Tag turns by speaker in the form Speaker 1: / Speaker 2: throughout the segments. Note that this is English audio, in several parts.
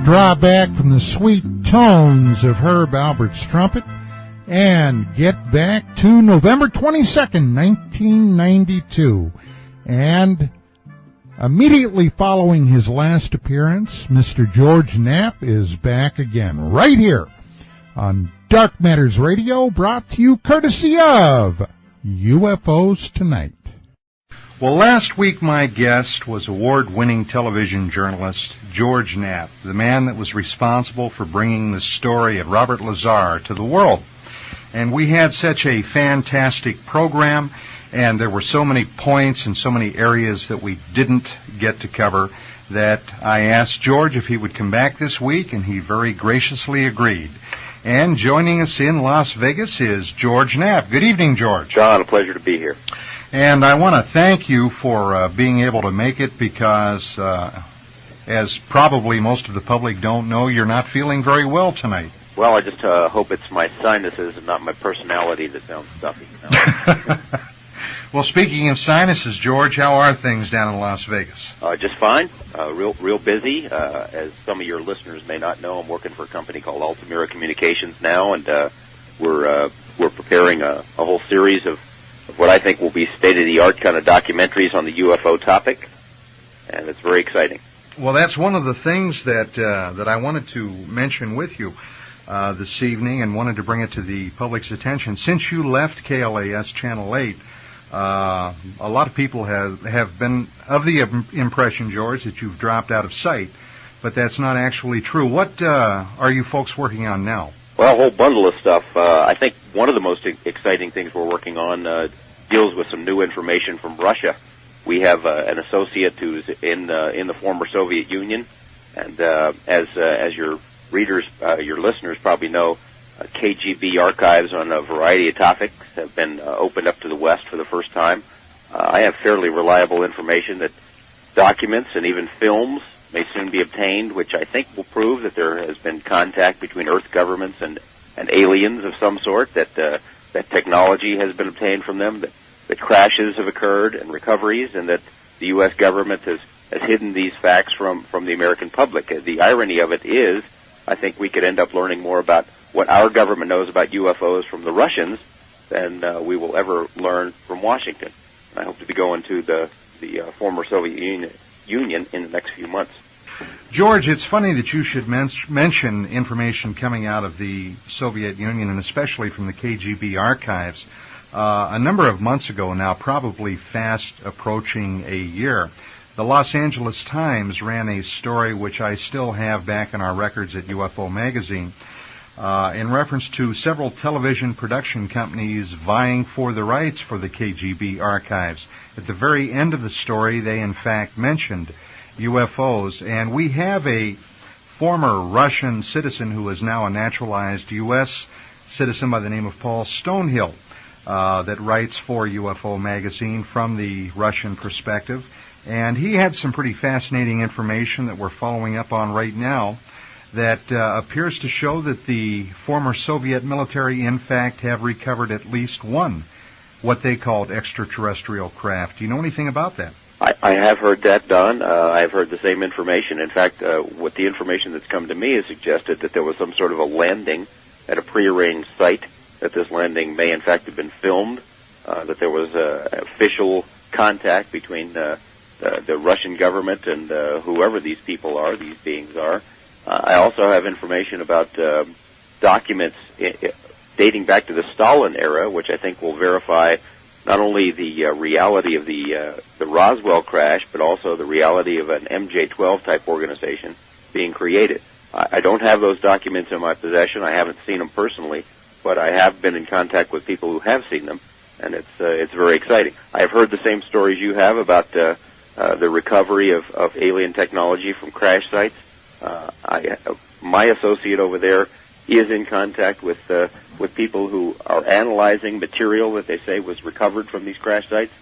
Speaker 1: Draw back from the sweet tones of Herb Albert's trumpet and get back to November 22nd, 1992. And immediately following his last appearance, Mr. George Knapp is back again right here on Dark Matters Radio, brought to you courtesy of UFOs Tonight.
Speaker 2: Well, last week my guest was award-winning television journalist George Knapp, the man that was responsible for bringing the story of Robert Lazar to the world. And we had such a fantastic program, and there were so many points and so many areas that we didn't get to cover that I asked George if he would come back this week, and he very graciously agreed. And joining us in Las Vegas is George Knapp. Good evening, George.
Speaker 3: John, a pleasure to be here.
Speaker 2: And I want to thank you for being able to make it because, as probably most of the public don't know, you're not feeling very well tonight.
Speaker 3: Well, I just hope it's my sinuses and not my personality that sounds stuffy. You know?
Speaker 2: Well, speaking of sinuses, George, how are things down in Las Vegas?
Speaker 3: Just fine. Real busy. As some of your listeners may not know, I'm working for a company called Altamira Communications now, and we're preparing a whole series of what I think will be state-of-the-art kind of documentaries on the UFO topic, and it's very exciting.
Speaker 2: Well, that's one of the things that I wanted to mention with you this evening and wanted to bring it to the public's attention. Since you left KLAS Channel 8, a lot of people have been of the impression, George, that you've dropped out of sight, but that's not actually true. What are you folks working on now?
Speaker 3: Well, a whole bundle of stuff. I think one of the most exciting things we're working on deals with some new information from Russia. We have an associate who's in the former Soviet Union, and as your readers, your listeners probably know, KGB archives on a variety of topics have been opened up to the West for the first time. I have fairly reliable information that documents and even films may soon be obtained, which I think will prove that there has been contact between Earth governments and aliens of some sort, that technology has been obtained from them, that crashes have occurred and recoveries, and that the U.S. government has hidden these facts from the American public. The irony of it is, I think we could end up learning more about what our government knows about UFOs from the Russians than we will ever learn from Washington. And I hope to be going to the former Soviet Union in the next few months.
Speaker 2: George, it's funny that you should mention information coming out of the Soviet Union, and especially from the KGB archives. A number of months ago now, probably fast approaching a year, the Los Angeles Times ran a story which I still have back in our records at UFO Magazine, in reference to several television production companies vying for the rights for the KGB archives. At the very end of the story, they in fact mentioned UFOs, and we have a former Russian citizen who is now a naturalized U.S. citizen by the name of Paul Stonehill that writes for UFO Magazine from the Russian perspective, and he had some pretty fascinating information that we're following up on right now that appears to show that the former Soviet military in fact have recovered at least one what they called extraterrestrial craft. Do you know anything about that?
Speaker 3: I have heard that, Don. I've heard the same information. In fact, what the information that's come to me has suggested that there was some sort of a landing at a prearranged site, that this landing may in fact have been filmed, that there was official contact between the Russian government and whoever these people are, these beings are. I also have information about documents dating back to the Stalin era, which I think will verify not only the reality of the Roswell crash, but also the reality of an MJ-12 type organization being created. I don't have those documents in my possession. I haven't seen them personally, but I have been in contact with people who have seen them, and it's very exciting. I have heard the same stories you have about the recovery of alien technology from crash sites. My associate over there is in contact with people who are analyzing material that they say was recovered from these crash sites.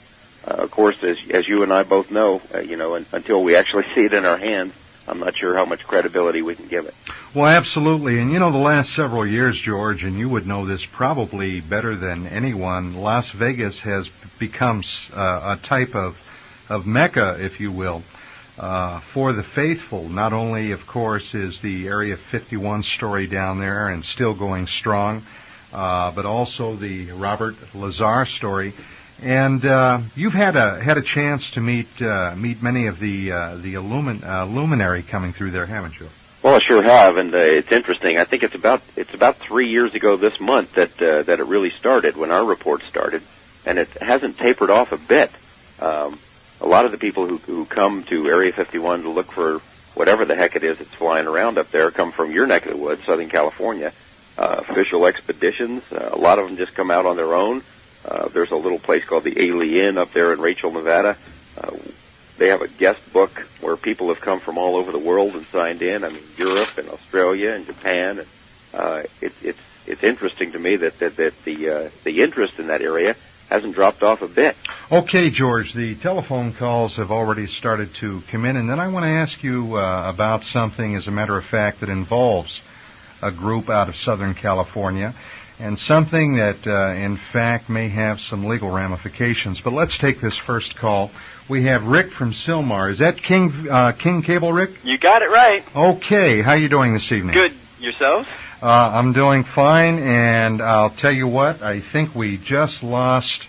Speaker 3: Of course, as you and I both know, until we actually see it in our hands, I'm not sure how much credibility we can give it.
Speaker 2: Well, absolutely. And, the last several years, George, and you would know this probably better than anyone, Las Vegas has become a type of Mecca, if you will, for the faithful. Not only, of course, is the Area 51 story down there and still going strong, but also the Robert Lazar story. And you've had a chance to meet many of the luminary coming through there, haven't you?
Speaker 3: Well, I sure have, and it's interesting. I think it's about 3 years ago this month that it really started, when our report started, and it hasn't tapered off a bit. A lot of the people who come to Area 51 to look for whatever the heck it is that's flying around up there come from your neck of the woods, Southern California. Official expeditions. A lot of them just come out on their own. There's a little place called the Alien up there in Rachel, Nevada. They have a guest book where people have come from all over the world and signed in. I mean, Europe and Australia and Japan. And it's interesting to me that the interest in that area hasn't dropped off a bit.
Speaker 2: Okay, George, the telephone calls have already started to come in, and then I want to ask you about something, as a matter of fact, that involves a group out of Southern California, and something that, in fact, may have some legal ramifications. But let's take this first call. We have Rick from Sylmar. Is that King Cable, Rick?
Speaker 4: You got it right.
Speaker 2: Okay. How are you doing this evening?
Speaker 4: Good. Yourself?
Speaker 2: I'm doing fine, and I'll tell you what, I think we just lost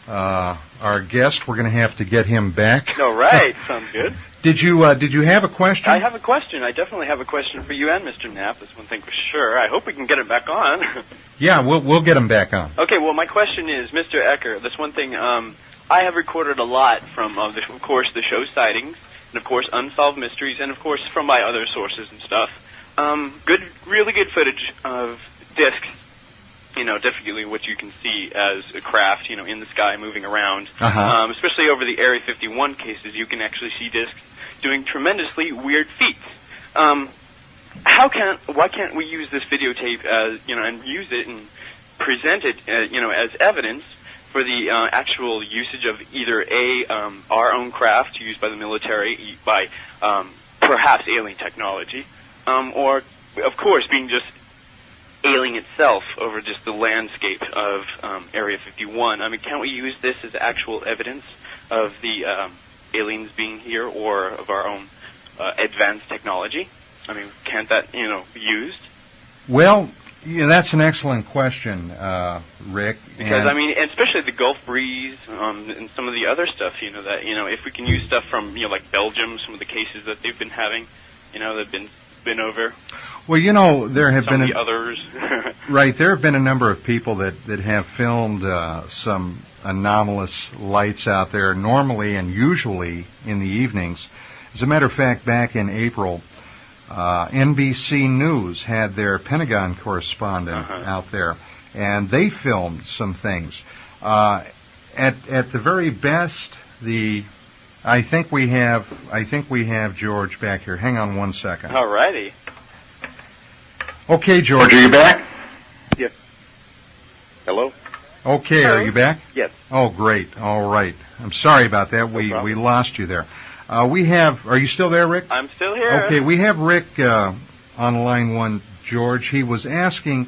Speaker 2: our guest. We're going to have to get him back.
Speaker 4: All right. Sounds good.
Speaker 2: Did you have a question?
Speaker 4: I have a question. I definitely have a question for you and Mr. Knapp. That's one thing for sure. I hope we can get him back on.
Speaker 2: Yeah, we'll get him back on.
Speaker 4: Okay, well, my question is, Mr. Ecker, that's one thing, I have recorded a lot from, of course, the show Sightings, and of course, Unsolved Mysteries, and of course, from my other sources and stuff. Really good footage of discs, definitely what you can see as a craft, in the sky moving around.
Speaker 2: Uh-huh.
Speaker 4: Especially over the Area 51 cases, you can actually see discs doing tremendously weird feats. Why can't we use this videotape as, and use it and present it, as evidence for the actual usage of either our own craft used by the military, by perhaps alien technology, or, of course, being just alien itself over just the landscape of Area 51. I mean, can't we use this as actual evidence of the aliens being here, or of our own advanced technology? I mean, can't that, be used?
Speaker 2: Well, that's an excellent question, Rick.
Speaker 4: Because, especially the Gulf breeze and some of the other stuff, that, if we can use stuff from, like Belgium, some of the cases that they've been having, that have been over.
Speaker 2: Well, there have been
Speaker 4: others.
Speaker 2: Right, there have been a number of people that have filmed some anomalous lights out there, normally and usually in the evenings. As a matter of fact, back in April, NBC News had their Pentagon correspondent out there, and they filmed some things. At the very best, I think we have George back here. Hang on one second.
Speaker 4: All righty.
Speaker 2: Okay, George,
Speaker 3: are you back? Yes. Hello?
Speaker 2: Okay,
Speaker 4: Hello?
Speaker 2: Are you back?
Speaker 3: Yes.
Speaker 2: Oh, great. All right. I'm sorry about that. We lost you there. Are you still there, Rick?
Speaker 4: I'm still here.
Speaker 2: Okay, we have Rick on line one, George. He was asking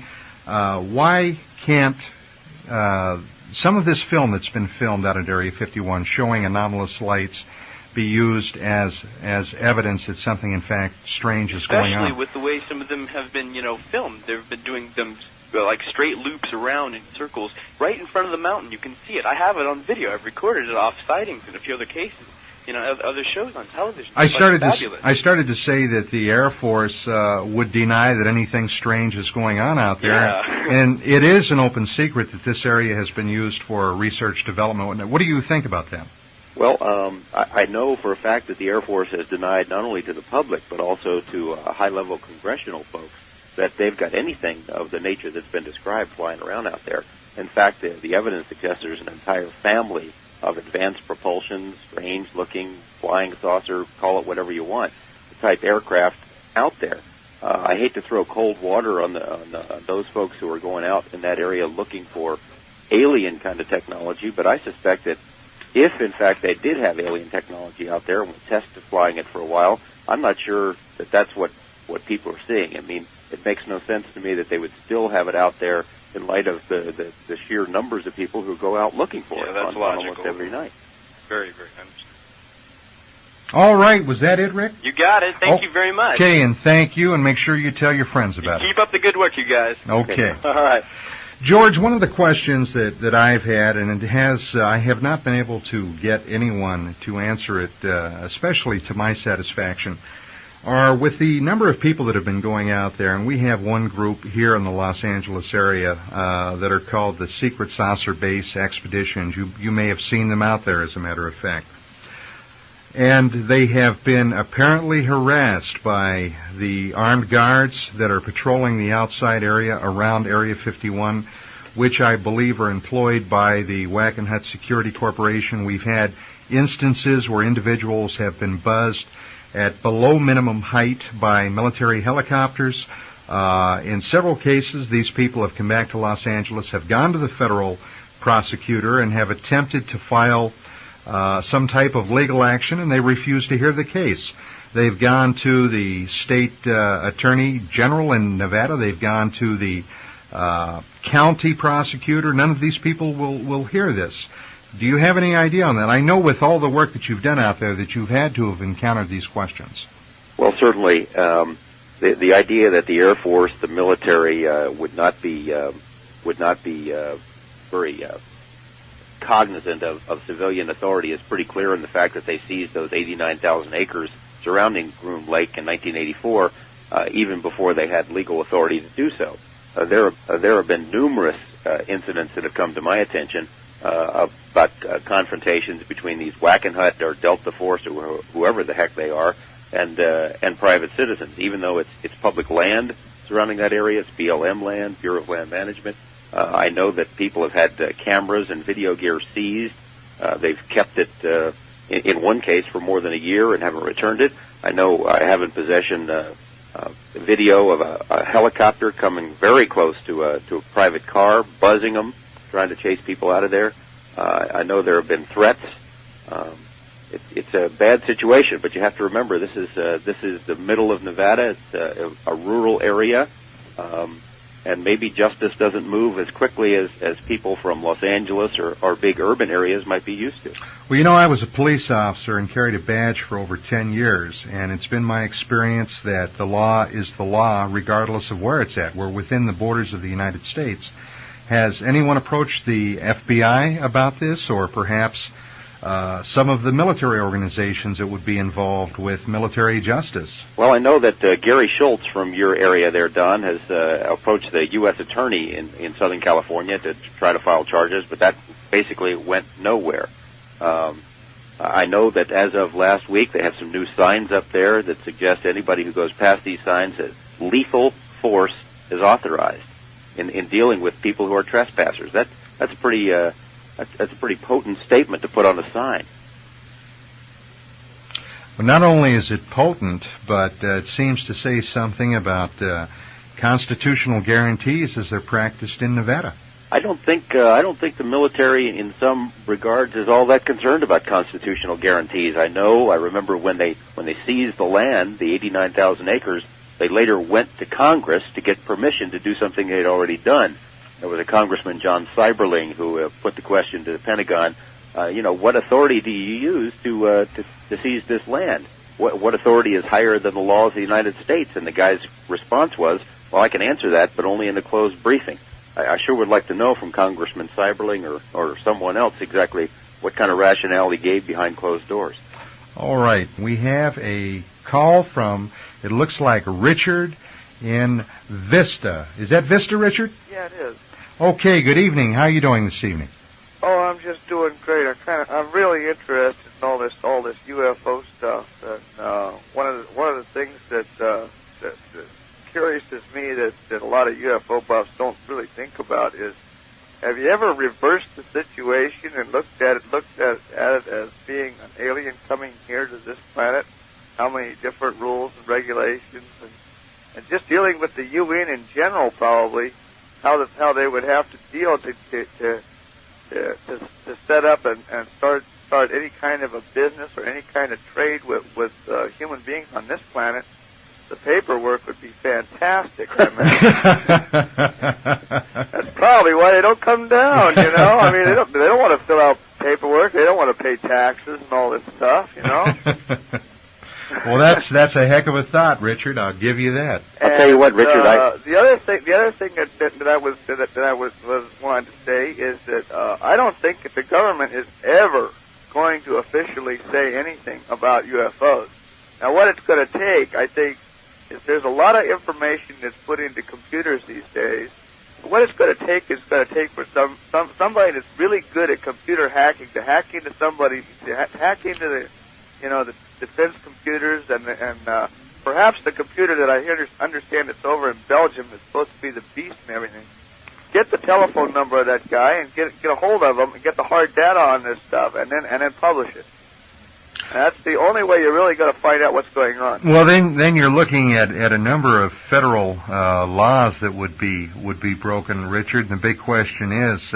Speaker 2: why can't some of this film that's been filmed out at Area 51 showing anomalous lights be used as evidence that something, in fact, strange is going on?
Speaker 4: Especially with the way some of them have been, filmed. They've been doing them like straight loops around in circles right in front of the mountain. You can see it. I have it on video. I've recorded it off Sightings in a few other cases. Other shows on television.
Speaker 2: I started to say that the Airforce would deny that anything strange is going on out there.
Speaker 4: Yeah.
Speaker 2: And it is an open secret that this area has been used for research development. What do you think about that?
Speaker 3: Well, I know for a fact that the Air Force has denied not only to the public, but also to high-level congressional folks that they've got anything of the nature that's been described flying around out there. In fact, the evidence suggests there's an entire family of advanced propulsion, strange-looking, flying saucer, call it whatever you want, type aircraft out there. I hate to throw cold water on those folks who are going out in that area looking for alien kind of technology, but I suspect that if, in fact, they did have alien technology out there and we tested flying it for a while, I'm not sure that that's what people are seeing. I mean, it makes no sense to me that they would still have it out there in light of the sheer numbers of people who go out looking for it
Speaker 4: that's
Speaker 3: on almost every night.
Speaker 4: Very, very understandable.
Speaker 2: All right, was that it, Rick?
Speaker 4: You got it. Thank you very much.
Speaker 2: Okay, and thank you, and make sure you tell your friends about it.
Speaker 4: Keep up the good work, you guys.
Speaker 2: Okay.
Speaker 4: All right.
Speaker 2: George, one of the questions that I've had, and it has, I have not been able to get anyone to answer it, especially to my satisfaction, are with the number of people that have been going out there, and we have one group here in the Los Angeles area that are called the Secret Saucer Base Expeditions. You may have seen them out there, as a matter of fact. And they have been apparently harassed by the armed guards that are patrolling the outside area around Area 51, which I believe are employed by the Wackenhut Security Corporation. We've had instances where individuals have been buzzed at below minimum height by military helicopters. In several cases, these people have come back to Los Angeles, have gone to the federal prosecutor, and have attempted to file some type of legal action, and they refuse to hear the case. They've gone to the state attorney general in Nevada. They've gone to the county prosecutor. None of these people will hear this. Do you have any idea on that? I know with all the work that you've done out there that you've had to have encountered these questions.
Speaker 3: Well, certainly, the idea that the Air Force, the military, would not be very cognizant of civilian authority is pretty clear in the fact that they seized those 89,000 acres surrounding Groom Lake in 1984, even before they had legal authority to do so. There have been numerous incidents that have come to my attention about confrontations between these Wackenhut or Delta Force or whoever the heck they are and private citizens. Even though it's public land surrounding that area, it's BLM land, Bureau of Land Management. I know that people have had cameras and video gear seized. They've kept it, in one case, for more than a year and haven't returned it. I know I have in possession video of a helicopter coming very close to a private car, buzzing them, trying to chase people out of there. I know there have been threats. It's a bad situation, but you have to remember this is the middle of Nevada. It's a rural area. And maybe justice doesn't move as quickly as people from Los Angeles or big urban areas might be used to.
Speaker 2: Well, you know, I was a police officer and carried a badge for over 10 years, and it's been my experience that the law is the law regardless of where it's at. We're within the borders of the United States. Has anyone approached the FBI about this, or perhaps some of the military organizations that would be involved with military justice?
Speaker 3: Well, I know that Gary Schultz from your area there, Don, has approached the U.S. attorney in Southern California to try to file charges, but that basically went nowhere. I know that as of last week, they have some new signs up there that suggest anybody who goes past these signs that lethal force is authorized in dealing with people who are trespassers. That's a pretty potent statement to put on a sign.
Speaker 2: Well, not only is it potent, but it seems to say something about constitutional guarantees as they're practiced in Nevada.
Speaker 3: I don't think the military, in some regards, is all that concerned about constitutional guarantees. I remember when they seized the land, the 89,000 acres, they later went to Congress to get permission to do something they'd already done. There was a Congressman, John Seiberling, who put the question to the Pentagon, what authority do you use to seize this land? What authority is higher than the laws of the United States? And the guy's response was, well, I can answer that, but only in a closed briefing. I sure would like to know from Congressman Seiberling or someone else exactly what kind of rationale he gave behind closed doors.
Speaker 2: All right. We have a call from, it looks like Richard in Vista. Is that Vista, Richard?
Speaker 5: Yeah, it is.
Speaker 2: Okay, good evening. How are you doing this evening?
Speaker 5: Oh, I'm just doing great. I'm really interested in all this UFO stuff. And one of the things that curiouses me that a lot of UFO buffs don't really think about is, have you ever reversed the situation and looked at it as being an alien coming here to this planet? How many different rules and regulations and just dealing with the UN in general, probably how they would have to deal to set up and start any kind of a business or any kind of trade with human beings on this planet. The paperwork would be fantastic. I mean, that's probably why they don't come down. I mean, they don't want to fill out paperwork. They don't want to pay taxes and all this stuff, you know.
Speaker 2: Well, that's a heck of a thought, Richard. I'll give you that.
Speaker 3: I'll tell you what, Richard.
Speaker 5: The other thing that I was wanted to say is that I don't think that the government is ever going to officially say anything about UFOs. Now, what it's going to take, I think, is there's a lot of information that's put into computers these days. What it's going to take is for somebody that's really good at computer hacking to hack into somebody, to hack into the defense computers and perhaps the computer that I understand that's over in Belgium is supposed to be the beast and everything. Get the telephone number of that guy and get a hold of him and get the hard data on this stuff and then publish it. And that's the only way you're really going to find out what's going on.
Speaker 2: Well, then you're looking at a number of federal laws that would be broken, Richard. And the big question is,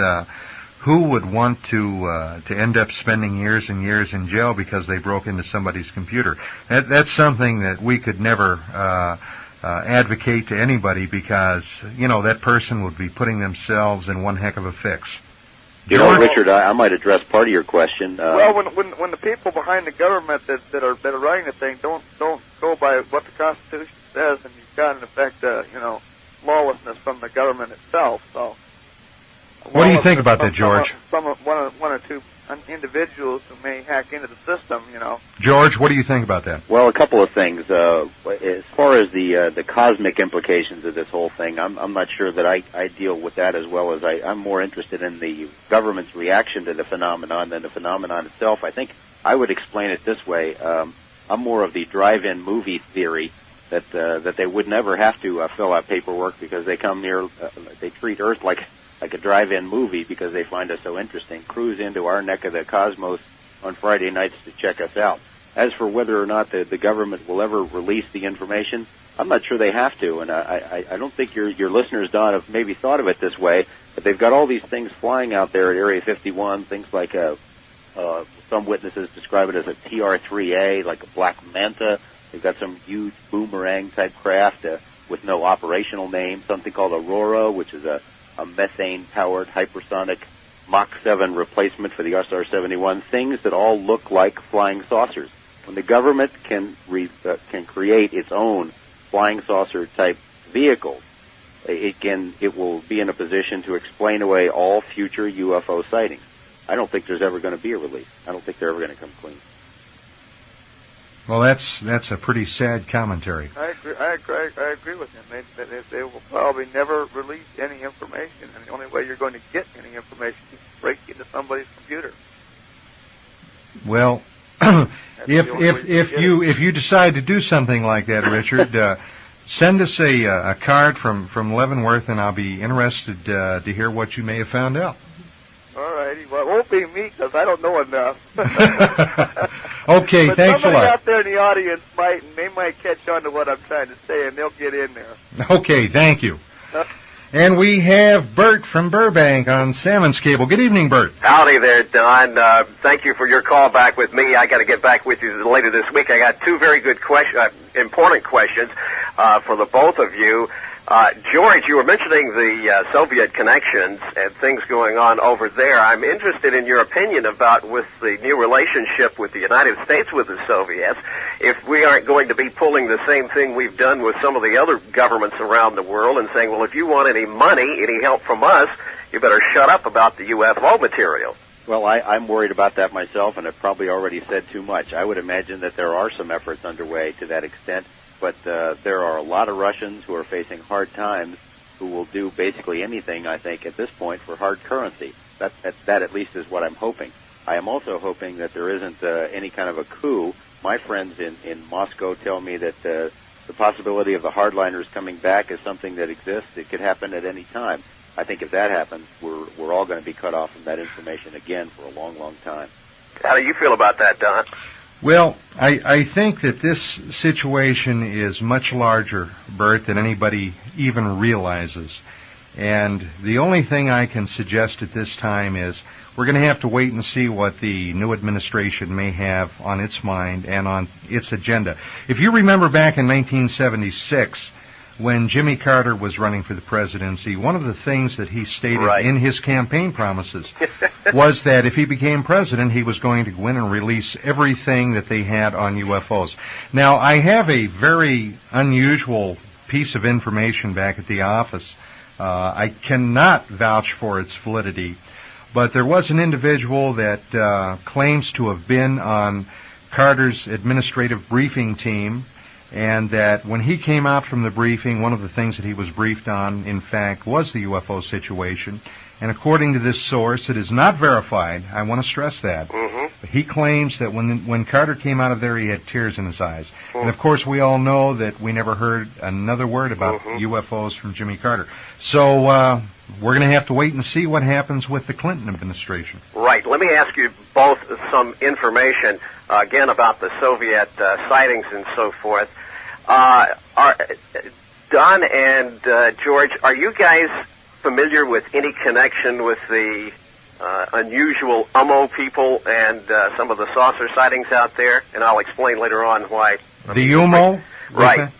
Speaker 2: who would want to end up spending years and years in jail because they broke into somebody's computer? That's something that we could never advocate to anybody because, that person would be putting themselves in one heck of a fix.
Speaker 3: You know, Richard, I might address part of your question.
Speaker 5: Well, when the people behind the government that are running the thing don't go by what the Constitution says, and you've got in effect, lawlessness from the government itself. So,
Speaker 2: what do you think about that, George?
Speaker 5: One or two individuals who may hack into the system,
Speaker 2: George, what do you think about that?
Speaker 3: Well, a couple of things. As far as the cosmic implications of this whole thing, I'm not sure that I deal with that as well as I'm more interested in the government's reaction to the phenomenon than the phenomenon itself. I think I would explain it this way. I'm more of the drive-in movie theory that they would never have to fill out paperwork because they come near, they treat Earth like a drive-in movie because they find us so interesting, cruise into our neck of the cosmos on Friday nights to check us out. As for whether or not the government will ever release the information, I'm not sure they have to, and I don't think your listeners, Don, have maybe thought of it this way, but they've got all these things flying out there at Area 51, things like some witnesses describe it as a TR-3A, like a black manta. They've got some huge boomerang-type craft with no operational name, something called Aurora, which is a methane-powered hypersonic Mach 7 replacement for the SR-71, things that all look like flying saucers. When the government can create its own flying saucer-type vehicles, it will be in a position to explain away all future UFO sightings. I don't think there's ever going to be a release. I don't think they're ever going to come clean.
Speaker 2: Well, that's a pretty sad commentary.
Speaker 5: I agree with him. They will probably never release any information, and the only way you're going to get any information is to break into somebody's computer.
Speaker 2: Well, if you decide to do something like that, Richard, send us a card from Leavenworth, and I'll be interested to hear what you may have found out.
Speaker 5: All righty. Well, it won't be me because I don't know enough.
Speaker 2: Okay,
Speaker 5: but
Speaker 2: thanks a lot.
Speaker 5: Somebody out there in the audience might, and they might catch on to what I'm trying to say, and they'll get in there.
Speaker 2: Okay, thank you. And we have Bert from Burbank on Salmon's Cable. Good evening, Bert.
Speaker 6: Howdy there, Don. Thank you for your call back with me. I got to get back with you later this week. I got two very good important questions for the both of you. George, you were mentioning the Soviet connections and things going on over there. I'm interested in your opinion about with the new relationship with the United States with the Soviets, if we aren't going to be pulling the same thing we've done with some of the other governments around the world and saying, well, if you want any money, any help from us, you better shut up about the UFO material.
Speaker 3: Well, I'm worried about that myself, and I've probably already said too much. I would imagine that there are some efforts underway to that extent. But there are a lot of Russians who are facing hard times who will do basically anything, I think, at this point for hard currency. That at least is what I'm hoping. I am also hoping that there isn't any kind of a coup. My friends in Moscow tell me that the possibility of the hardliners coming back is something that exists. It could happen at any time. I think if that happens, we're all going to be cut off from that information again for a long, long time.
Speaker 6: How do you feel about that, Don?
Speaker 2: Well, I think that this situation is much larger, Bert, than anybody even realizes. And the only thing I can suggest at this time is we're going to have to wait and see what the new administration may have on its mind and on its agenda. If you remember back in 1976, when Jimmy Carter was running for the presidency, one of the things that he stated in his campaign promises was that if he became president, he was going to go in and release everything that they had on UFOs. Now, I have a very unusual piece of information back at the office. I cannot vouch for its validity, but there was an individual that claims to have been on Carter's administrative briefing team, and that when he came out from the briefing, one of the things that he was briefed on, in fact, was the UFO situation. And according to this source, it is not verified. I want to stress that. But he claims that when Carter came out of there, he had tears in his eyes. And, of course, we all know that we never heard another word about UFOs from Jimmy Carter. So we're going to have to wait and see what happens with the Clinton administration.
Speaker 6: Right. Let me ask you both some information, again, about the Soviet sightings and so forth. Don and George, are you guys familiar with any connection with the unusual UMO people and some of the saucer sightings out there? And I'll explain later on why.
Speaker 2: The UMO?
Speaker 6: Right.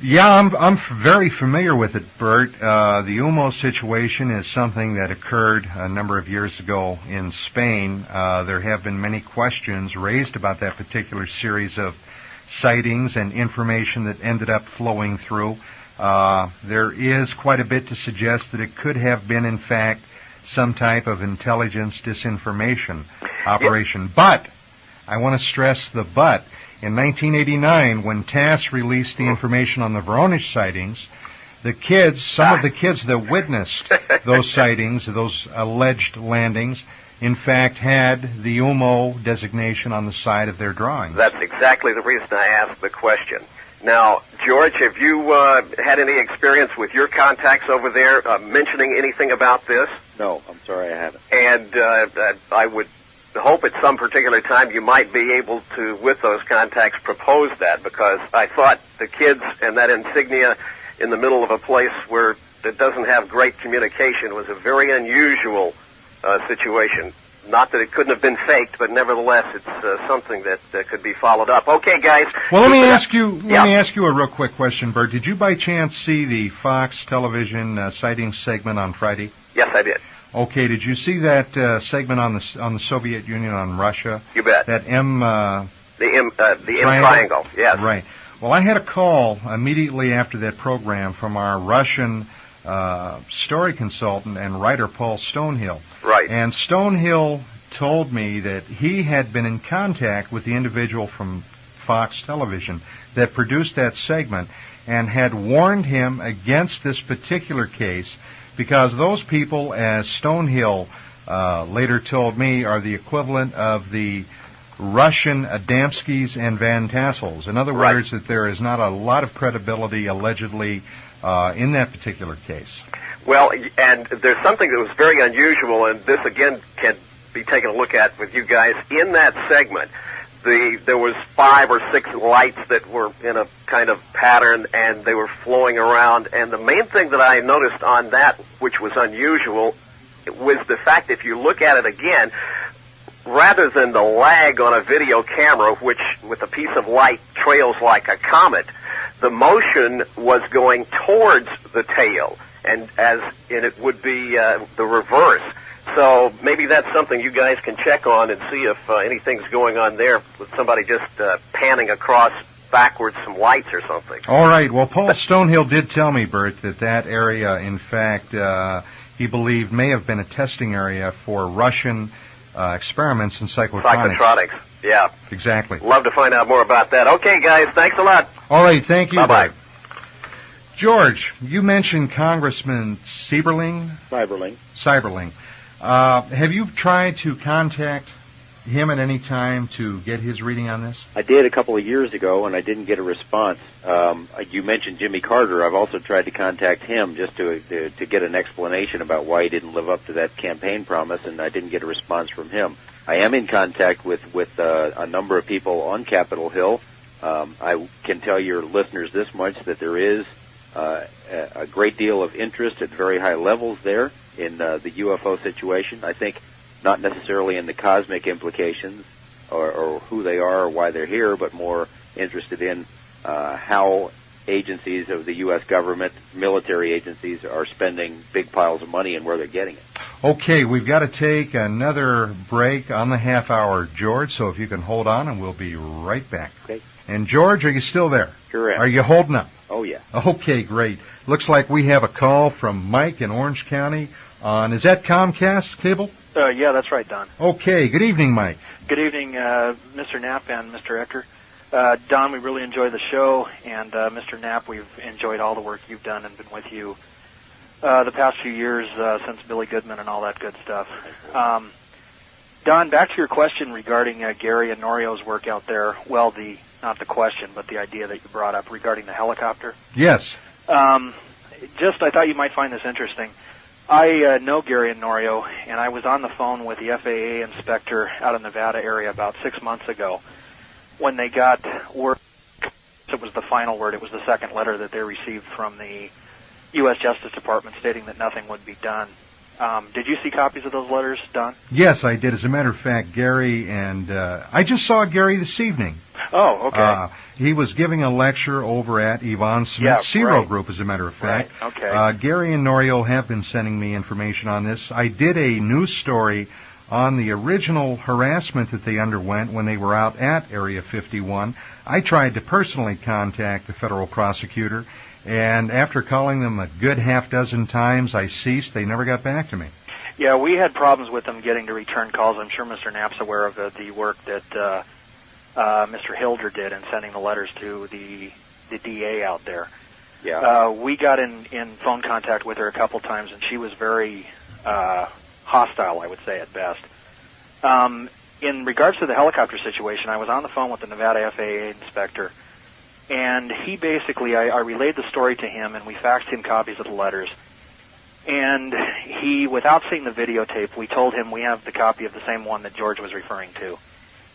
Speaker 2: Yeah, I'm very familiar with it, Bert. The UMO situation is something that occurred a number of years ago in Spain. There have been many questions raised about that particular series of sightings and information that ended up flowing through. There is quite a bit to suggest that it could have been, in fact, some type of intelligence disinformation operation. But, I want to stress the but. In 1989, when TASS released the information on the Voronezh sightings, some of the kids that witnessed those sightings, those alleged landings, in fact had the UMO designation on the side of their drawings.
Speaker 6: That's exactly the reason I asked the question. Now, George, have you had any experience with your contacts over there mentioning anything about this?
Speaker 3: No, I'm sorry, I haven't.
Speaker 6: And I would hope at some particular time you might be able to, with those contacts, propose that, because I thought the kids and that insignia in the middle of a place where it doesn't have great communication was a very unusual situation. Not that it couldn't have been faked, but nevertheless, it's something that could be followed up. Okay, guys.
Speaker 2: Well, let me ask you a real quick question, Bert. Did you by chance see the Fox television sighting segment on Friday?
Speaker 6: Yes, I did.
Speaker 2: Okay, did you see that segment on the Soviet Union on Russia?
Speaker 6: You bet.
Speaker 2: That M
Speaker 6: triangle. Yes.
Speaker 2: Right. Well, I had a call immediately after that program from our Russian story consultant and writer Paul Stonehill.
Speaker 6: Right.
Speaker 2: And Stonehill told me that he had been in contact with the individual from Fox Television that produced that segment and had warned him against this particular case because those people, as Stonehill later told me, are the equivalent of the Russian Adamskis and Van Tassels. In other words, that there is not a lot of credibility, allegedly, in that particular case.
Speaker 6: Well, and there's something that was very unusual, and this, again, can be taken a look at with you guys. In that segment, there was 5 or 6 lights that were in a kind of pattern, and they were flowing around. And the main thing that I noticed on that, which was unusual, was the fact that if you look at it again, rather than the lag on a video camera, which with a piece of light trails like a comet, the motion was going towards the tail, and it would be the reverse. So maybe that's something you guys can check on and see if anything's going on there with somebody just panning across backwards some lights or something.
Speaker 2: All right. Well, Paul Stonehill did tell me, Bert, that area, in fact, he believed may have been a testing area for Russian experiments in psychotronics.
Speaker 6: Psychotronics, yeah.
Speaker 2: Exactly.
Speaker 6: Love to find out more about that. Okay, guys, thanks a lot.
Speaker 2: All right, thank you.
Speaker 6: Bye-bye.
Speaker 2: Bert. George, you mentioned Congressman Seiberling. Have you tried to contact him at any time to get his reading on this?
Speaker 3: I did a couple of years ago, and I didn't get a response. You mentioned Jimmy Carter. I've also tried to contact him just to get an explanation about why he didn't live up to that campaign promise, and I didn't get a response from him. I am in contact with a number of people on Capitol Hill. I can tell your listeners this much, that there is a great deal of interest at very high levels there in the UFO situation. I think not necessarily in the cosmic implications or who they are or why they're here, but more interested in how agencies of the U.S. government, military agencies, are spending big piles of money and where they're getting it.
Speaker 2: Okay, we've got to take another break on the half hour, George, so if you can hold on, and we'll be right back.
Speaker 3: Okay.
Speaker 2: And George, are you still there?
Speaker 3: Correct.
Speaker 2: Are you holding up?
Speaker 3: Oh, yeah.
Speaker 2: Okay, great. Looks like we have a call from Mike in Orange County is that Comcast cable?
Speaker 7: Yeah, that's right, Don.
Speaker 2: Okay, good evening, Mike.
Speaker 7: Good evening, Mr. Knapp and Mr. Ecker. Don, we really enjoy the show, and Mr. Knapp, we've enjoyed all the work you've done and been with you the past few years since Billy Goodman and all that good stuff. Don, back to your question regarding Gary and Norio's work out there. Well, not the question, but the idea that you brought up regarding the helicopter.
Speaker 2: Yes.
Speaker 7: I thought you might find this interesting. I know Gary and Norio, and I was on the phone with the FAA inspector out in the Nevada area about 6 months ago when they got word. It was the final word. It was the second letter that they received from the U.S. Justice Department stating that nothing would be done. Did you see copies of those letters, Don?
Speaker 2: Yes, I did. As a matter of fact, Gary and I just saw Gary this evening.
Speaker 7: Oh, okay.
Speaker 2: He was giving a lecture over at Yvonne Smith's Zero Group, as a matter of fact.
Speaker 7: Right. Okay.
Speaker 2: Gary and Norio have been sending me information on this. I did a news story on the original harassment that they underwent when they were out at Area 51. I tried to personally contact the federal prosecutor, and after calling them a good half dozen times, I ceased. They never got back to me.
Speaker 7: Yeah, we had problems with them getting to return calls. I'm sure Mr. Knapp's aware of the work that Mr. Hilder did in sending the letters to the DA out there.
Speaker 3: Yeah.
Speaker 7: We got in phone contact with her a couple times, and she was very hostile, I would say, at best. In regards to the helicopter situation, I was on the phone with the Nevada FAA inspector, and he basically, I relayed the story to him, and we faxed him copies of the letters. And he, without seeing the videotape, we told him we have the copy of the same one that George was referring to.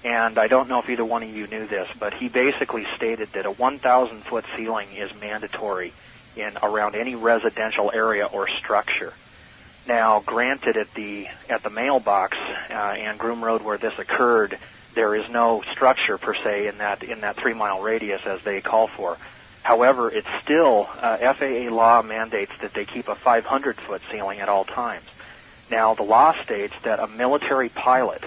Speaker 7: And I don't know if either one of you knew this, but he basically stated that a 1,000-foot ceiling is mandatory in around any residential area or structure. Now, granted, at the mailbox and Groom Road where this occurred, there is no structure per se in that 3-mile radius as they call for. However, it's still FAA law mandates that they keep a 500-foot ceiling at all times. Now, the law states that a military pilot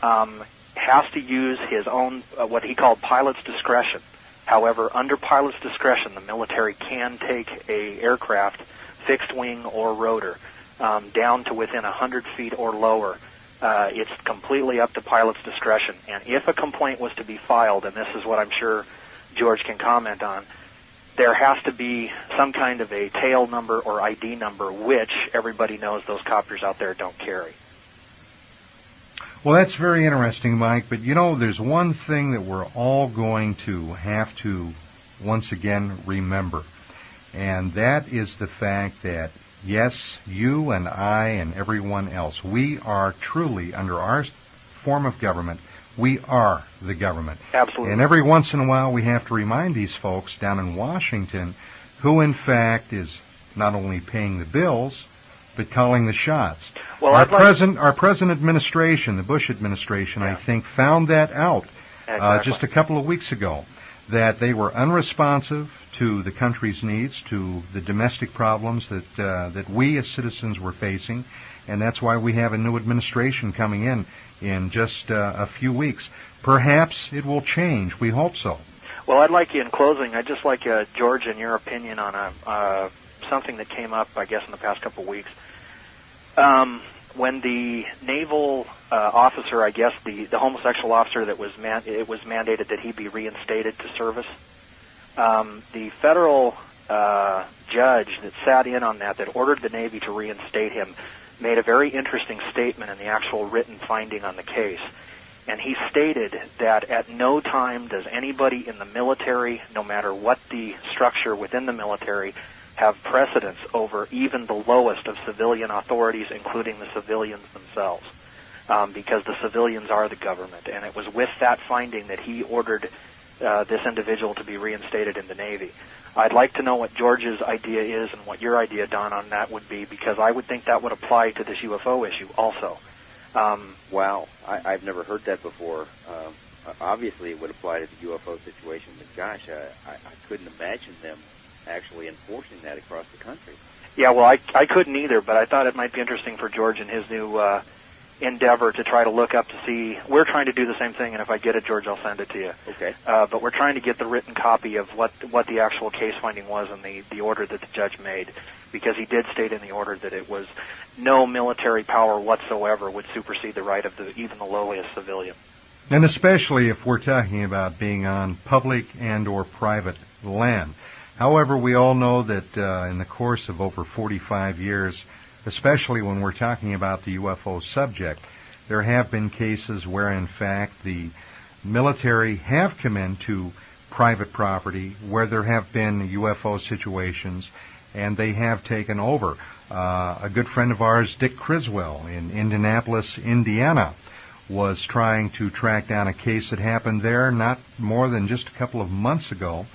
Speaker 7: has to use his own, what he called pilot's discretion. However, under pilot's discretion, the military can take a aircraft, fixed wing or rotor, down to within 100 feet or lower. It's completely up to pilot's discretion. And if a complaint was to be filed, and this is what I'm sure George can comment on, there has to be some kind of a tail number or ID number, which everybody knows those copters out there don't carry.
Speaker 2: Well, that's very interesting, Mike, but there's one thing that we're all going to have to once again remember, and that is the fact that, yes, you and I and everyone else, we are truly, under our form of government, we are the government.
Speaker 7: Absolutely.
Speaker 2: And every once in a while we have to remind these folks down in Washington who, in fact, is not only paying the bills, but calling the shots.
Speaker 7: Well,
Speaker 2: our present administration, the Bush administration, I think, found that out just a couple of weeks ago, that they were unresponsive to the country's needs, to the domestic problems that we as citizens were facing, and that's why we have a new administration coming in just a few weeks. Perhaps it will change. We hope so.
Speaker 7: Well, in closing, I'd just like, George, in your opinion on something that came up, I guess, in the past couple of weeks. When the naval officer, I guess, the homosexual officer that it was mandated that he be reinstated to service, the federal judge that sat in on that ordered the Navy to reinstate him, made a very interesting statement in the actual written finding on the case. And he stated that at no time does anybody in the military, no matter what the structure within the military, have precedence over even the lowest of civilian authorities, including the civilians themselves, because the civilians are the government. And it was with that finding that he ordered this individual to be reinstated in the Navy. I'd like to know what George's idea is and what your idea, Don, on that would be, because I would think that would apply to this UFO issue also.
Speaker 3: Wow, I've never heard that before. obviously it would apply to the UFO situation, but gosh, I couldn't imagine them actually enforcing that across the country.
Speaker 7: Yeah, well, I couldn't either, but I thought it might be interesting for George in his new endeavor to try to look up to see. We're trying to do the same thing, and if I get it, George, I'll send it to you.
Speaker 3: Okay.
Speaker 7: But we're trying to get the written copy of what the actual case finding was and the order that the judge made, because he did state in the order that it was no military power whatsoever would supersede the right of even the lowliest civilian.
Speaker 2: And especially if we're talking about being on public and or private land. However, we all know that in the course of over 45 years, especially when we're talking about the UFO subject, there have been cases where, in fact, the military have come into private property where there have been UFO situations, and they have taken over. A good friend of ours, Dick Criswell, in Indianapolis, Indiana, was trying to track down a case that happened there not more than just a couple of months ago,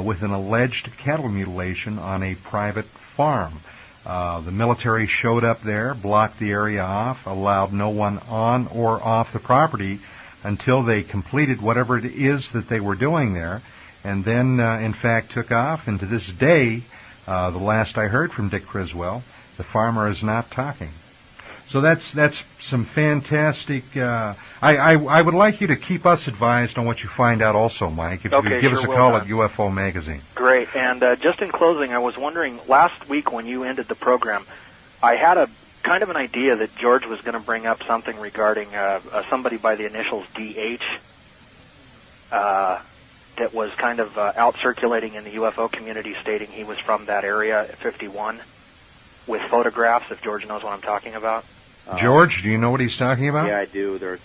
Speaker 2: with an alleged cattle mutilation on a private farm. The military showed up there, blocked the area off, allowed no one on or off the property until they completed whatever it is that they were doing there, and then, in fact, took off. And to this day, the last I heard from Dick Criswell, the farmer is not talking. So that's some fantastic. I would like you to keep us advised on what you find out also, Mike, if you could give us a call at UFO Magazine.
Speaker 7: Great. And just in closing, I was wondering, last week when you ended the program, I had a kind of an idea that George was going to bring up something regarding somebody by the initials DH that was kind of out circulating in the UFO community stating he was from that area at 51 with photographs, if George knows what I'm talking about.
Speaker 2: George, do you know what he's talking about?
Speaker 3: Yeah, I do. There's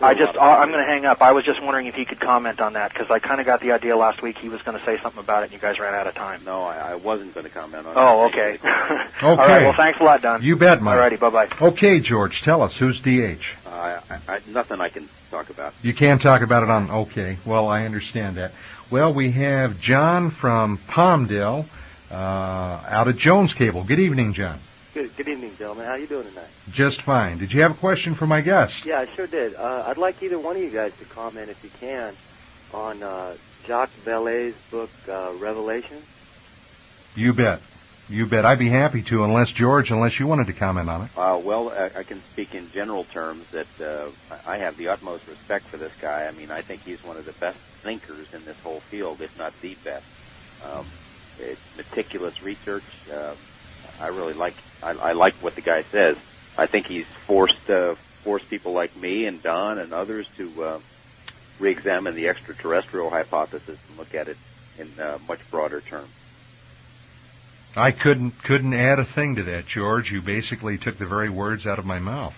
Speaker 7: I'm going to hang up. I was just wondering if he could comment on that, because I kind of got the idea last week he was going to say something about it, and you guys ran out of time.
Speaker 3: No, I wasn't going to comment on it.
Speaker 7: Oh, okay.
Speaker 2: Okay.
Speaker 7: All right, well, thanks a lot, Don.
Speaker 2: You bet, Mike.
Speaker 7: All righty, bye-bye.
Speaker 2: Okay, George, tell us, who's DH?
Speaker 3: Nothing I can talk about.
Speaker 2: You can't talk about it on... Okay, well, I understand that. Well, we have John from Palmdale, out of Jones Cable. Good evening, John.
Speaker 8: Good evening, gentlemen. How you doing tonight?
Speaker 2: Just fine. Did you have a question for my guest?
Speaker 8: Yeah, I sure did. I'd like either one of you guys to comment, if you can, on Jacque Vallee's book, Revelation.
Speaker 2: You bet. You bet. I'd be happy to, unless you wanted to comment on it.
Speaker 3: Well, I can speak in general terms that I have the utmost respect for this guy. I mean, I think he's one of the best thinkers in this whole field, if not the best. It's meticulous research. I really like what the guy says. I think he's forced people like me and Don and others to re-examine the extraterrestrial hypothesis and look at it in much broader terms.
Speaker 2: I couldn't add a thing to that, George. You basically took the very words out of my mouth.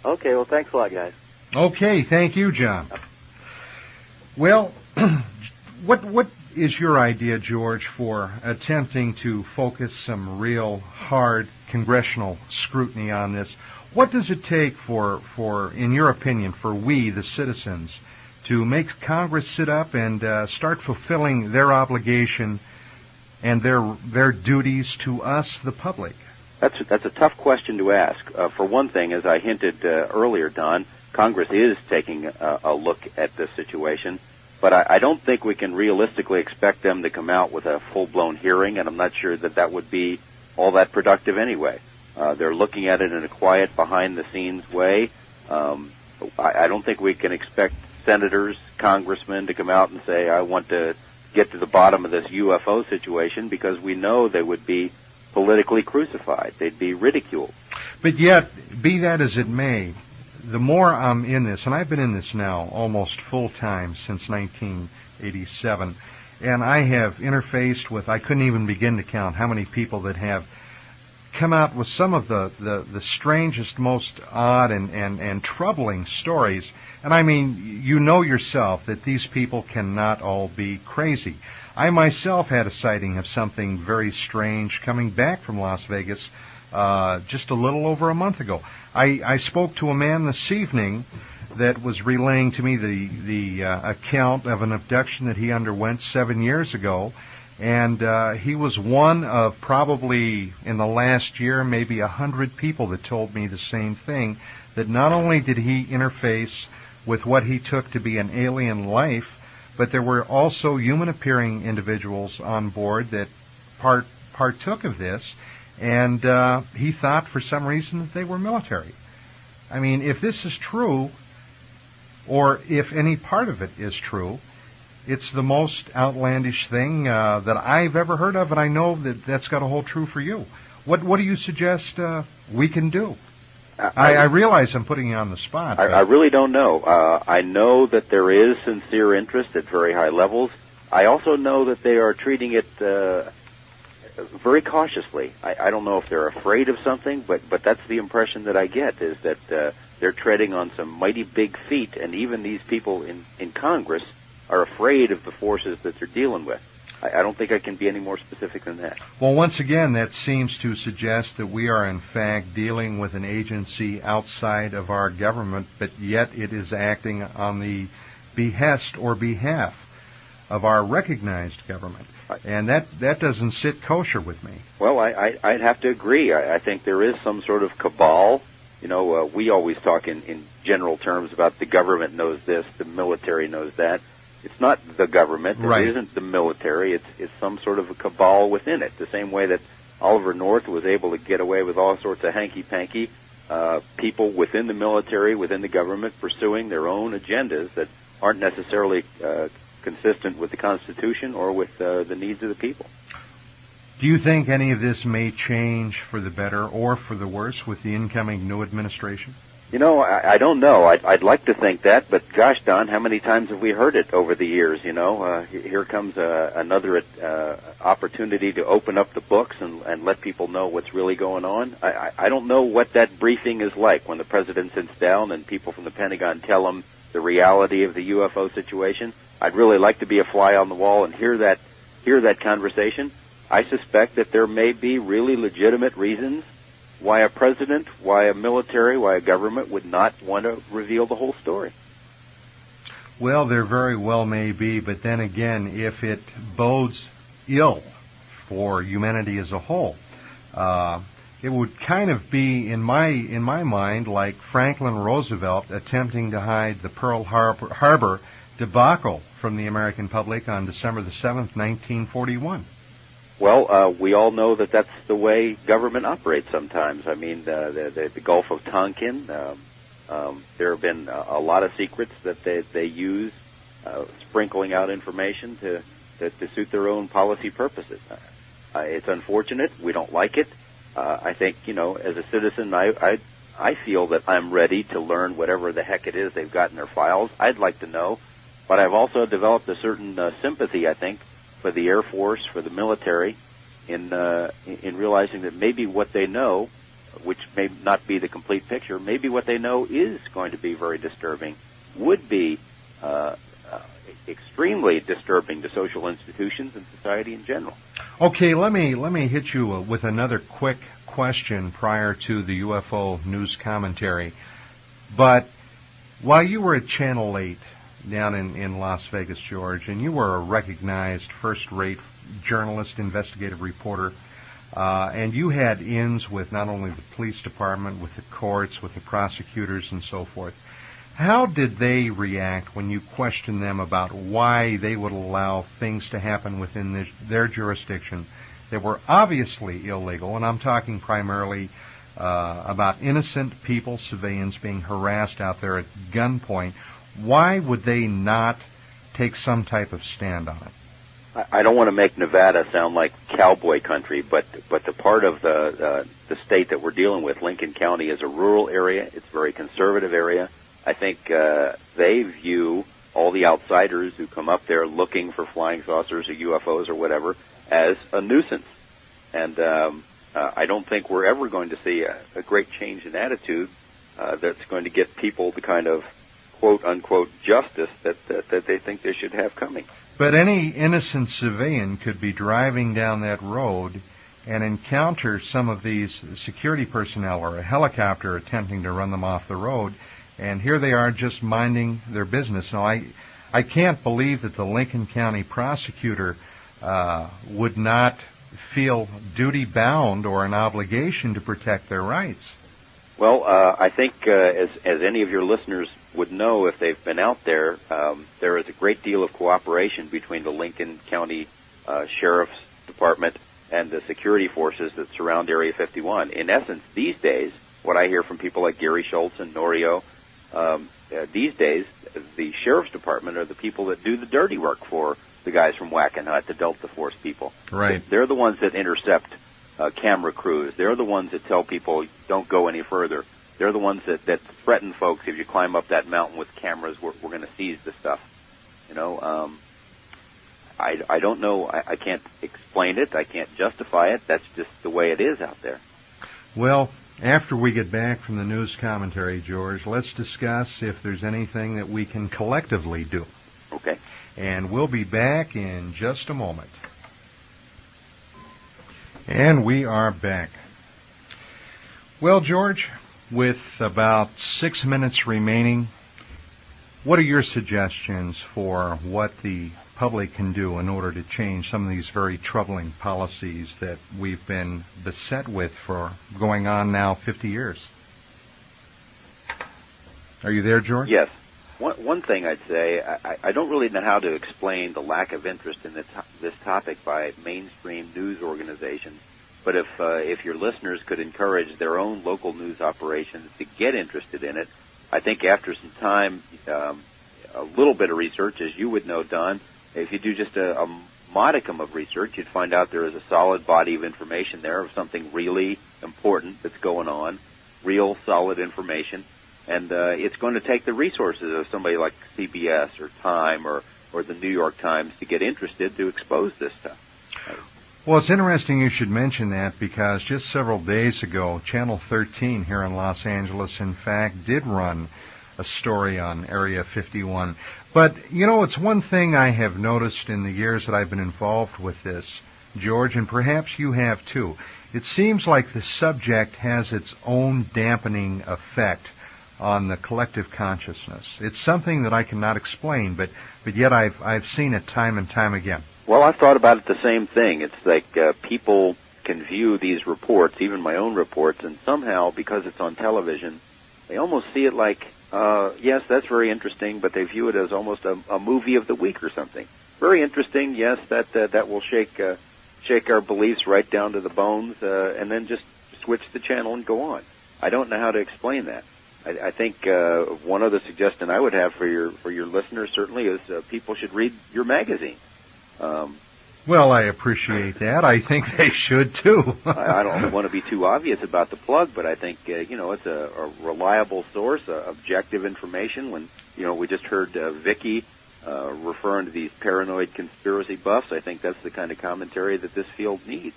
Speaker 8: Okay, well, thanks a lot, guys.
Speaker 2: Okay, thank you, John. Well, what is your idea, George, for attempting to focus some real hard congressional scrutiny on this? What does it take for in your opinion, for we, the citizens, to make Congress sit up and start fulfilling their obligation and their duties to us, the public?
Speaker 3: That's a tough question to ask. For one thing, as I hinted earlier, Don, Congress is taking a look at this situation. But I don't think we can realistically expect them to come out with a full-blown hearing, and I'm not sure that would be all that productive anyway. They're looking at it in a quiet, behind-the-scenes way. I don't think we can expect senators, congressmen to come out and say, I want to get to the bottom of this UFO situation, because we know they would be politically crucified. They'd be ridiculed.
Speaker 2: But yet, be that as it may, the more I'm in this, and I've been in this now almost full-time since 1987, and I have interfaced with, I couldn't even begin to count how many people that have come out with some of the strangest, most odd and troubling stories. And I mean, you know yourself that these people cannot all be crazy. I myself had a sighting of something very strange coming back from Las Vegas just a little over a month ago. I spoke to a man this evening that was relaying to me the account of an abduction that he underwent 7 years ago, and he was one of probably in the last year maybe 100 people that told me the same thing, that not only did he interface with what he took to be an alien life, but there were also human-appearing individuals on board that partook of this, and he thought for some reason that they were military. I mean, if this is true, or if any part of it is true, it's the most outlandish thing that I've ever heard of, and I know that that's got to hold true for you. What do you suggest we can do? I realize I'm putting you on the spot.
Speaker 3: I really don't know. I know that there is sincere interest at very high levels. I also know that they are treating it very cautiously. I don't know if they're afraid of something, but that's the impression that I get, is that they're treading on some mighty big feet, and even these people in Congress are afraid of the forces that they're dealing with. I don't think I can be any more specific than that.
Speaker 2: Well, once again, that seems to suggest that we are, in fact, dealing with an agency outside of our government, but yet it is acting on the behest or behalf of our recognized government. And that doesn't sit kosher with me.
Speaker 3: Well, I'd have to agree. I think there is some sort of cabal. You know, we always talk in general terms about the government knows this, the military knows that. It's not the government.
Speaker 2: Right.
Speaker 3: It isn't the military. It's some sort of a cabal within it. The same way that Oliver North was able to get away with all sorts of hanky-panky, people within the military, within the government, pursuing their own agendas that aren't necessarily consistent with the Constitution or with the needs of the people.
Speaker 2: Do you think any of this may change for the better or for the worse with the incoming new administration?
Speaker 3: You know, I don't know. I'd like to think that, but gosh, Don, how many times have we heard it over the years? You know, here comes another opportunity to open up the books and let people know what's really going on. I don't know what that briefing is like when the president sits down and people from the Pentagon tell him the reality of the UFO situation. I'd really like to be a fly on the wall and hear that conversation. I suspect that there may be really legitimate reasons why a president, why a military, why a government would not want to reveal the whole story.
Speaker 2: Well, there very well may be, but then again, if it bodes ill for humanity as a whole, it would kind of be, in my mind, like Franklin Roosevelt attempting to hide the Pearl Harbor debacle from the American public on December the 7th, 1941.
Speaker 3: Well, we all know that that's the way government operates sometimes. I mean, the Gulf of Tonkin, there have been a lot of secrets that they use, sprinkling out information to suit their own policy purposes. It's unfortunate. We don't like it. I think, you know, as a citizen, I feel that I'm ready to learn whatever the heck it is they've got in their files. I'd like to know. But I've also developed a certain sympathy, I think, for the Air Force, for the military, in realizing that maybe what they know, which may not be the complete picture, maybe what they know is going to be very disturbing, would be extremely disturbing to social institutions and society in general.
Speaker 2: Okay, let me hit you with another quick question prior to the UFO news commentary. But while you were at Channel 8 down in Las Vegas, George, and you were a recognized first-rate journalist, investigative reporter, and you had ins with not only the police department, with the courts, with the prosecutors, and so forth. How did they react when you questioned them about why they would allow things to happen within their jurisdiction that were obviously illegal? And I'm talking primarily about innocent people, civilians, being harassed out there at gunpoint. Why would they not take some type of stand on it?
Speaker 3: I don't want to make Nevada sound like cowboy country, but the part of the state that we're dealing with, Lincoln County, is a rural area. It's a very conservative area. I think they view all the outsiders who come up there looking for flying saucers or UFOs or whatever as a nuisance. And I don't think we're ever going to see a great change in attitude that's going to get people the kind of quote-unquote justice that they think they should have coming.
Speaker 2: But any innocent civilian could be driving down that road and encounter some of these security personnel or a helicopter attempting to run them off the road, and here they are just minding their business. Now, I can't believe that the Lincoln County prosecutor would not feel duty-bound or an obligation to protect their rights.
Speaker 3: Well, I think as any of your listeners would know if they've been out there, there is a great deal of cooperation between the Lincoln County Sheriff's Department and the security forces that surround Area 51. In essence, these days, what I hear from people like Gary Schultz and Norio, these days, the Sheriff's Department are the people that do the dirty work for the guys from Wackenhut, the Delta Force people.
Speaker 2: Right.
Speaker 3: They're the ones that intercept camera crews. They're the ones that tell people, don't go any further. They're the ones that threaten folks, if you climb up that mountain with cameras, we're going to seize the stuff. You know, I don't know. I can't explain it. I can't justify it. That's just the way it is out there.
Speaker 2: Well, after we get back from the news commentary, George, let's discuss if there's anything that we can collectively do.
Speaker 3: Okay.
Speaker 2: And we'll be back in just a moment. And we are back. Well, George, with about 6 minutes remaining, what are your suggestions for what the public can do in order to change some of these very troubling policies that we've been beset with for going on now 50 years? Are you there, George?
Speaker 3: Yes. One thing I'd say, I don't really know how to explain the lack of interest in this topic by mainstream news organizations, but if your listeners could encourage their own local news operations to get interested in it, I think after some time, a little bit of research, as you would know, Don, if you do just a modicum of research, you'd find out there is a solid body of information there of something really important that's going on, real solid information. And it's going to take the resources of somebody like CBS or Time or the New York Times to get interested to expose this stuff.
Speaker 2: Well, it's interesting you should mention that because just several days ago, Channel 13 here in Los Angeles, in fact, did run a story on Area 51. But, you know, it's one thing I have noticed in the years that I've been involved with this, George, and perhaps you have too. It seems like the subject has its own dampening effect on the collective consciousness. It's something that I cannot explain, but yet I've seen it time and time again.
Speaker 3: Well, I've thought about it the same thing. It's like people can view these reports, even my own reports, and somehow, because it's on television, they almost see it like, yes, that's very interesting, but they view it as almost a movie of the week or something. Very interesting, yes, that will shake our beliefs right down to the bones, and then just switch the channel and go on. I don't know how to explain that. I think one other suggestion I would have for your listeners certainly is people should read your magazine.
Speaker 2: Well, I appreciate that. I think they should too.
Speaker 3: I don't want to be too obvious about the plug, but I think it's a reliable source, objective information. When we just heard Vicky referring to these paranoid conspiracy buffs, I think that's the kind of commentary that this field needs,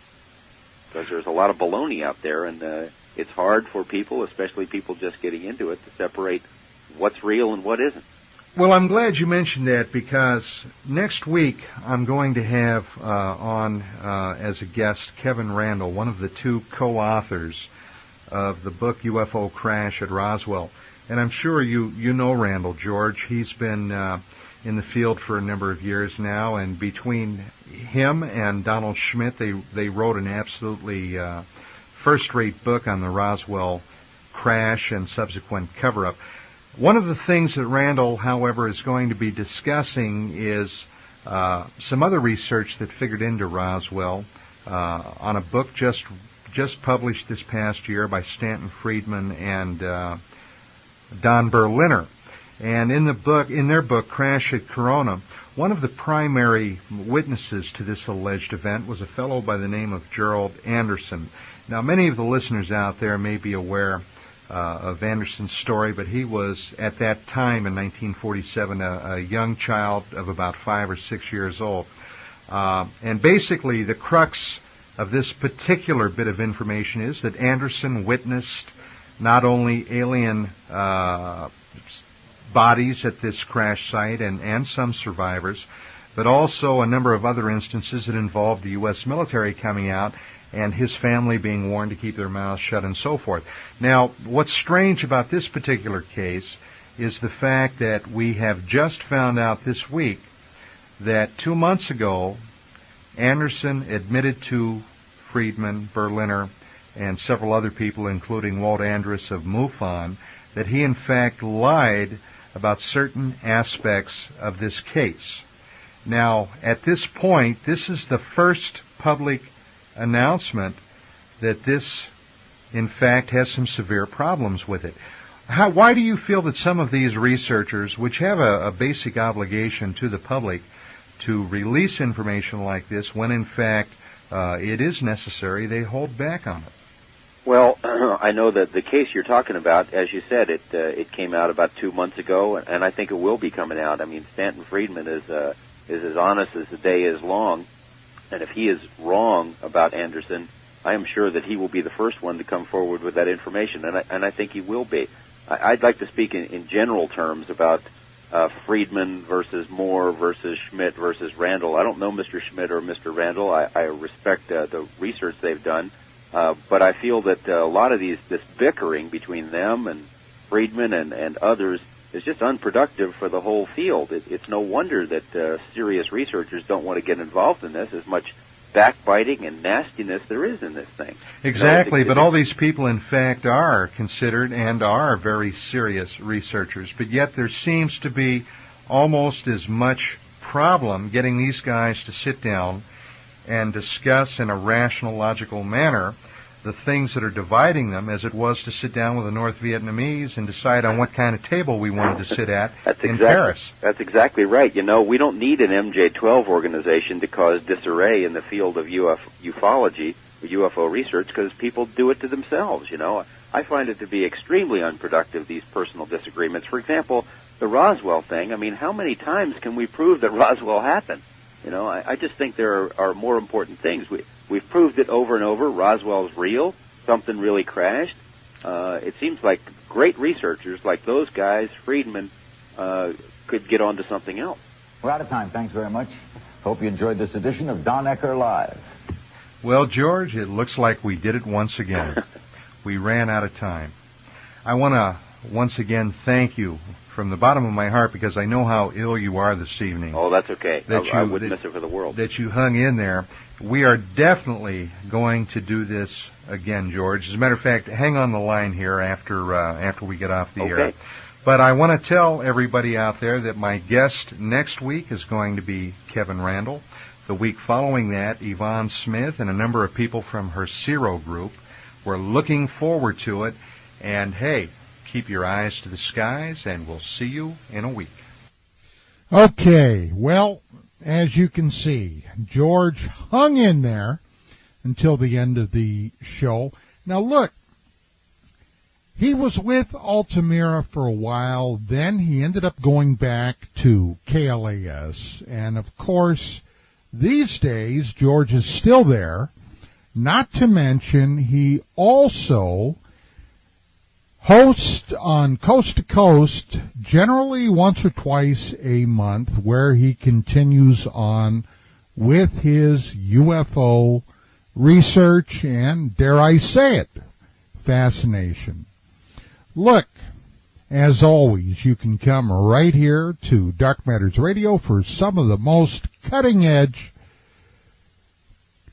Speaker 3: because there's a lot of baloney out there, and it's hard for people, especially people just getting into it, to separate what's real and what isn't.
Speaker 2: Well, I'm glad you mentioned that because next week I'm going to have on as a guest Kevin Randall, one of the two co-authors of the book UFO Crash at Roswell. And I'm sure you know Randall, George. He's been in the field for a number of years now, and between him and Donald Schmidt, they wrote an absolutely first-rate book on the Roswell crash and subsequent cover-up. One of the things that Randall, however, is going to be discussing is some other research that figured into Roswell on a book just published this past year by Stanton Friedman and Don Berliner. And in their book, Crash at Corona, one of the primary witnesses to this alleged event was a fellow by the name of Gerald Anderson. Now, many of the listeners out there may be aware of Anderson's story, but he was, at that time in 1947, a young child of about 5 or 6 years old. And basically, the crux of this particular bit of information is that Anderson witnessed not only alien bodies at this crash site and some survivors, but also a number of other instances that involved the U.S. military coming out and his family being warned to keep their mouths shut and so forth. Now, what's strange about this particular case is the fact that we have just found out this week that 2 months ago, Anderson admitted to Friedman, Berliner, and several other people, including Walt Andrus of MUFON, that he in fact lied about certain aspects of this case. Now, at this point, this is the first public announcement that this, in fact, has some severe problems with it. Why do you feel that some of these researchers, which have a basic obligation to the public to release information like this, when in fact it is necessary, they hold back on it?
Speaker 3: Well, I know that the case you're talking about, as you said, it came out about 2 months ago, and I think it will be coming out. I mean, Stanton Friedman is as honest as the day is long, and if he is wrong about Anderson, I am sure that he will be the first one to come forward with that information, and I think he will be. I'd like to speak in general terms about Friedman versus Moore versus Schmidt versus Randall. I don't know Mr. Schmidt or Mr. Randall. I respect the research they've done. But I feel that a lot of this bickering between them and Friedman and others is just unproductive for the whole field. It's no wonder that serious researchers don't want to get involved in this, as much backbiting and nastiness there is in this thing.
Speaker 2: Exactly, but all these people, in fact, are considered and are very serious researchers, but yet there seems to be almost as much problem getting these guys to sit down and discuss in a rational, logical manner the things that are dividing them as it was to sit down with the North Vietnamese and decide on what kind of table we wanted to sit at in Paris.
Speaker 3: That's exactly right. You know, we don't need an MJ-12 organization to cause disarray in the field of ufology, UFO research, because people do it to themselves, you know. I find it to be extremely unproductive, these personal disagreements. For example, the Roswell thing, I mean, how many times can we prove that Roswell happened? You know, I just think there are more important things. We've proved it over and over. Roswell's real. Something really crashed. It seems like great researchers like those guys, Friedman, could get on to something else.
Speaker 9: We're out of time. Thanks very much. Hope you enjoyed this edition of Don Ecker Live.
Speaker 2: Well, George, it looks like we did it once again. We ran out of time. I want to once again thank you from the bottom of my heart, because I know how ill you are this evening.
Speaker 3: Oh, that's okay. I wouldn't miss it for the world.
Speaker 2: That you hung in there. We are definitely going to do this again, George. As a matter of fact, hang on the line here after we get off the air. But I want to tell everybody out there that my guest next week is going to be Kevin Randall. The week following that, Yvonne Smith and a number of people from her Zero group. We're looking forward to it. And, hey, keep your eyes to the skies, and we'll see you in a week.
Speaker 1: Okay, well, as you can see, George hung in there until the end of the show. Now, look, he was with Altamira for a while. Then he ended up going back to KLAS. And, of course, these days, George is still there. Not to mention, he also hosts on Coast to Coast, generally once or twice a month, where he continues on with his UFO research and, dare I say it, fascination. Look, as always, you can come right here to Dark Matters Radio for some of the most cutting-edge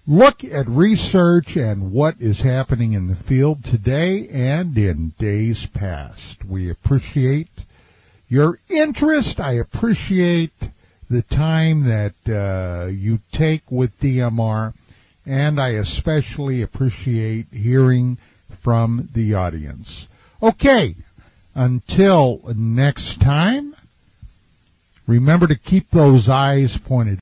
Speaker 1: look at research and what is happening in the field today and in days past. We appreciate your interest. I appreciate the time that you take with DMR, and I especially appreciate hearing from the audience. Okay, until next time, remember to keep those eyes pointed